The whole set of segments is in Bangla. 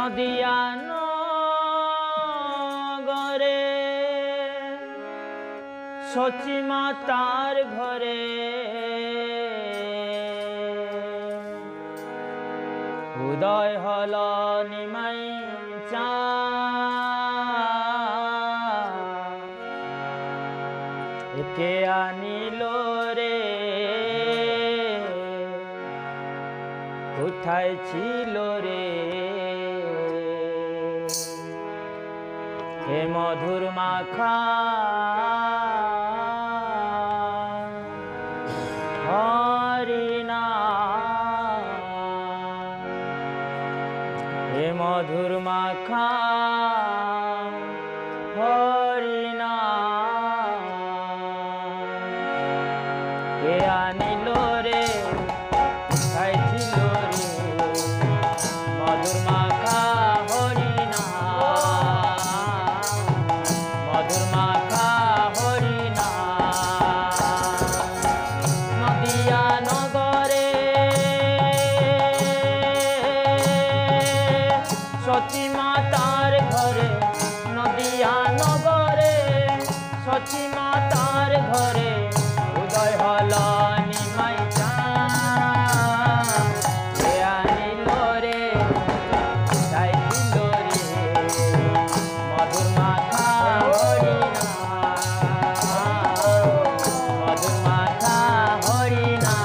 নদিয়া নগরে সচি মাতার ঘরে উদয় হল নিমাই একে আনিল রে কোথায় ছিল রে হে মধুর মাখা হরিনা হে মধুর মাখা হরিনা কে আনিল রে খাইছিল রে মধুর মাখা হরিনা মধুর মাখা হরিনা নদিয়া নগরে সচি মাতার ঘরে নদিয়া নগরে সচি মাতার ঘরে উদয় হল নিমাই কে আনিল রে খাইছিল রে মধুর মাখা হরিনা মধুর মাখা হরিনা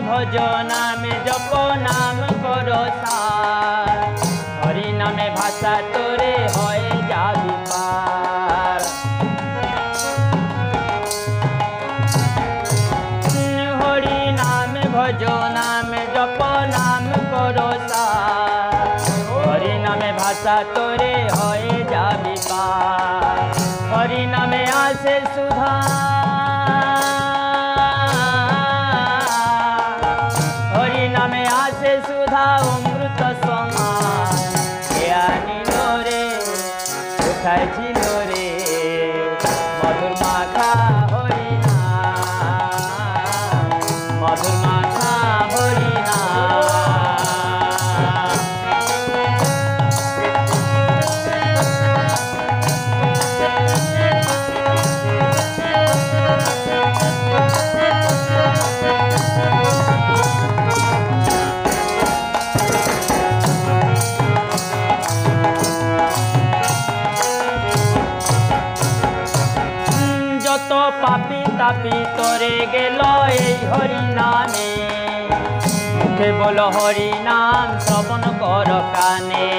ভজ নামে জপ নাম করো সার হরি নামে ভাষা তোরে হয়ে যাবি পার হরি নামে ভজ নামে জপ নাম করো সার হরি নামে ভাষা তোরে হয়ে যাবি পার হরি নামে আসে সুধা নামে আসে সুধা অমৃত সমান কে আনিল রে কোথায় ছিল রে মধুর মাখা হরিনা মধুর মাখা হরিনা পাপি তাপি তোরে গেল এই হরি নামে মুখে বল হরি নাম শ্রবণ কর কানে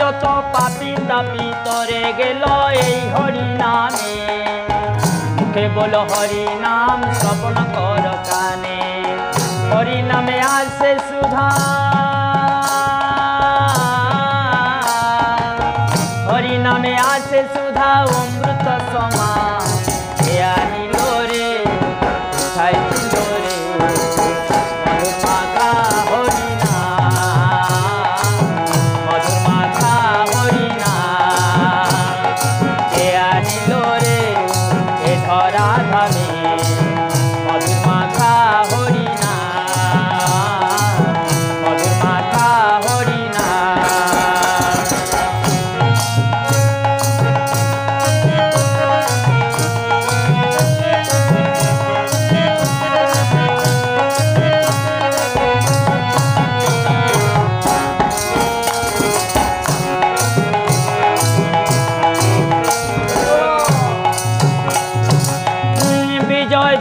যত পাপি তাপি তোরে গেল এই হরি নামে মুখে বল হরি নাম শ্রবণ কর কানে হরি নামে আসে সুধা হরি নামে আসে সুধা অমৃত সমান কে আনিল রে কোথায় ছিল রে মধুর মাখা হরিনা মধুর মাখা হরিনা কে আনিল রে এ ধরা ধামে মধুর মাখা হরিনা মধুর মাখা হরিনা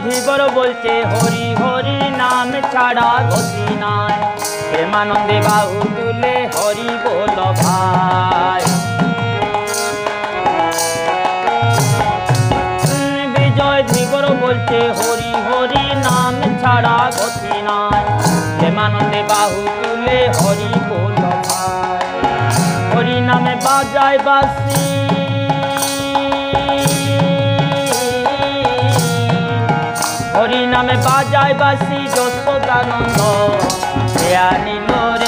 ধীবর বলছে হরি হরি নাম ছাড়া গতি নাই প্রেমানন্দে বাহু তুলে হরি বল ভাই বিজয় ধীবর বলছে হরি হরি নাম ছাড়া ছাড়া গতি নাই প্রেমানন্দে বাহু তুলে হরি বল ভাই হরি নামে বাজায় বাসি হরি নামে বাজায় বাসি যশোদানন্দ নিল রে